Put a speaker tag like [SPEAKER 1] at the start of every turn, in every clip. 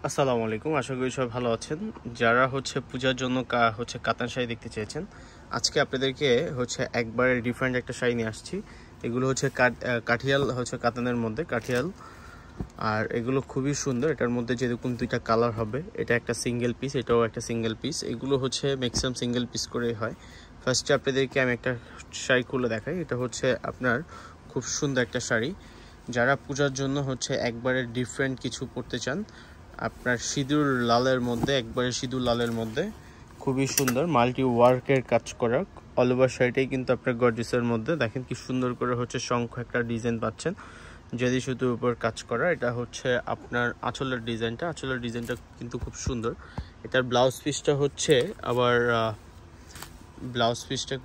[SPEAKER 1] আসসালামু আলাইকুম, আশা করি সবাই ভালো আছেন। যারা পূজার জন্য কাতান শাড়ি দেখতে চেয়েছেন, আজকে আপনাদেরকে একবারে ডিফারেন্ট একটা শাড়ি নিয়ে আসছি। এগুলো কাঠিয়াল কাতানের মধ্যে কাঠিয়াল, আর এগুলো খুবই সুন্দর। এটার মধ্যে যেরকম দুইটা কালার হবে, এটা একটা সিঙ্গেল পিস, এটাও একটা সিঙ্গেল পিস। এগুলো ম্যাক্সিমাম সিঙ্গেল পিস করেই হয়। ফার্স্টে আপনাদেরকে আমি একটা শাড়ি খুলে দেখাই। এটা আপনার খুব সুন্দর একটা শাড়ি। যারা পূজার জন্য একবারে ডিফারেন্ট কিছু পরতে চান, আপনার সিঁদুর লালের মধ্যে, একবারে সিঁদুর লালের মধ্যে খুবই সুন্দর মাল্টি ওয়ার্কের কাজ করা অল ওভার শাড়িটাই কিন্তু আপনার গর্জিয়াসের মধ্যে। দেখেন কি সুন্দর করে শঙ্খ একটা ডিজাইন পাচ্ছেন, যদি শুধু উপর কাজ করা। এটা আপনার আঁচলের ডিজাইনটা কিন্তু খুব সুন্দর। এটার ব্লাউজ পিসটা আবার ব্লাউজ পিসটা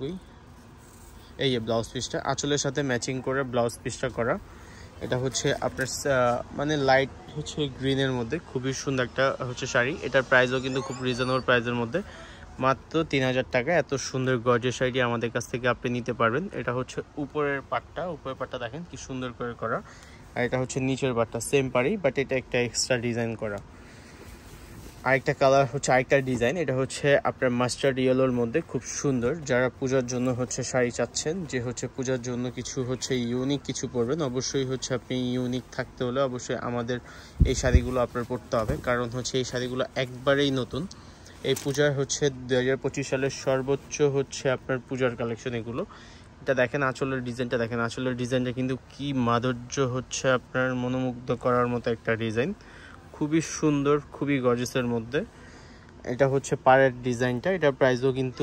[SPEAKER 1] এই ব্লাউজ পিসটা আঁচলের সাথে ম্যাচিং করে ব্লাউজ পিসটা করা। এটা আপনার মানে লাইট গ্রিনের মধ্যে খুবই সুন্দর একটা শাড়ি। এটার প্রাইসও কিন্তু খুব রিজনেবল প্রাইসের মধ্যে, মাত্র 3000 টাকা। এত সুন্দর গর্জিয়াস শাড়িটি আমাদের কাছ থেকে আপনি নিতে পারবেন। এটা উপরের পাটটা দেখেন কি সুন্দর করে করা, আর এটা নিচের পাটটা সেম পাড়ি, বাট এটা একটা এক্সট্রা ডিজাইন করা। আরেকটা কালার আরেকটা ডিজাইন, এটা আপনার মাস্টার্ড ইয়েলোর মধ্যে খুব সুন্দর। যারা পূজার জন্য শাড়ি চাচ্ছেন, যে পূজার জন্য কিছু ইউনিক কিছু পরবেন, অবশ্যই আপনি ইউনিক থাকতে হলে অবশ্যই আমাদের এই শাড়িগুলো আপনার পরতে হবে, কারণ এই শাড়িগুলো একবারেই নতুন। এই পূজার 2025 সালের সর্বোচ্চ আপনার পূজার কালেকশন এগুলো। এটা দেখেন আঁচলের ডিজাইনটা, দেখেন আঁচলের ডিজাইনটা কিন্তু কি মাধুর্য, আপনার মনোমুগ্ধ করার মতো একটা ডিজাইন, খুবই সুন্দর, খুবই গর্জিয়াসের মধ্যে। এটা পাড়ের ডিজাইনটা, এটার প্রাইসও কিন্তু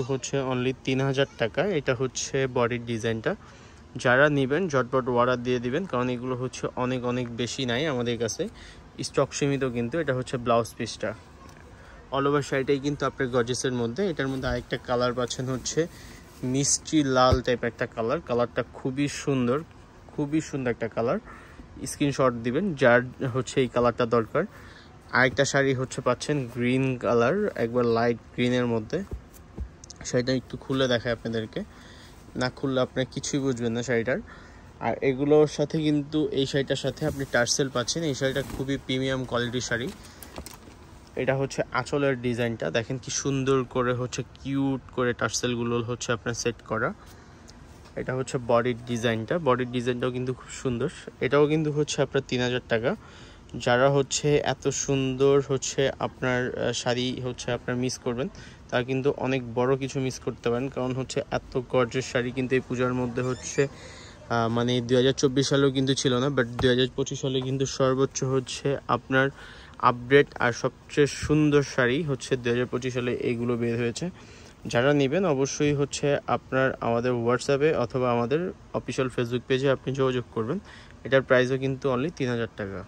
[SPEAKER 1] অনলি 3000 টাকা। এটা বডির ডিজাইনটা। যারা নেবেন ঝটপট অর্ডার দিয়ে দিবেন, কারণ এগুলো অনেক অনেক বেশি নাই আমাদের কাছে, স্টক সীমিত। কিন্তু এটা ব্লাউজ পিসটা অল ওভার শাড়িটাই কিন্তু আপনার গর্জিয়াসের মধ্যে। এটার মধ্যে আরেকটা কালার পাচ্ছেন মিষ্টি লাল টাইপের একটা কালারটা খুবই সুন্দর, খুবই সুন্দর একটা কালার। স্ক্রিনশট দিবেন যার এই কালারটা দরকার। আরেকটা শাড়ি পাচ্ছেন গ্রিন কালার, একবার লাইট গ্রিনের মধ্যে। শাড়িটা একটু খুলে দেখায় আপনাদেরকে, না খুললে আপনার কিছুই বুঝবেন না শাড়িটার। আর এগুলোর সাথে কিন্তু এই শাড়িটার সাথে আপনি টার্সেল পাচ্ছেন। এই শাড়িটা খুবই প্রিমিয়াম কোয়ালিটির শাড়ি। এটা আঁচলের ডিজাইনটা দেখেন কি সুন্দর করে কিউট করে টার্সেলগুলো আপনার সেট করা। এটা বডির ডিজাইনটাও কিন্তু খুব সুন্দর। এটাও কিন্তু আপনার 3000 টাকা। যারা এত সুন্দর আপনার শাড়ি আপনার মিস করবেন, তা কিন্তু অনেক বড় কিছু মিস করতে পারেন, কারণ এত গর্জিয়াস শাড়ি কিন্তু এই পূজার মধ্যে মানে 2024 সালেও কিন্তু ছিল না, বাট 2025 সালে কিন্তু সর্বোচ্চ আপনার আপডেট আর সবচেয়ে সুন্দর শাড়ি 2025 সালে এইগুলো বের হয়েছে। যারা নেবেন অবশ্যই আপনার আমাদের হোয়াটসঅ্যাপে অথবা আমাদের অফিসিয়াল ফেসবুক পেজে আপনি যোগাযোগ করবেন। এটার প্রাইসও কিন্তু অনলি 3000 টাকা।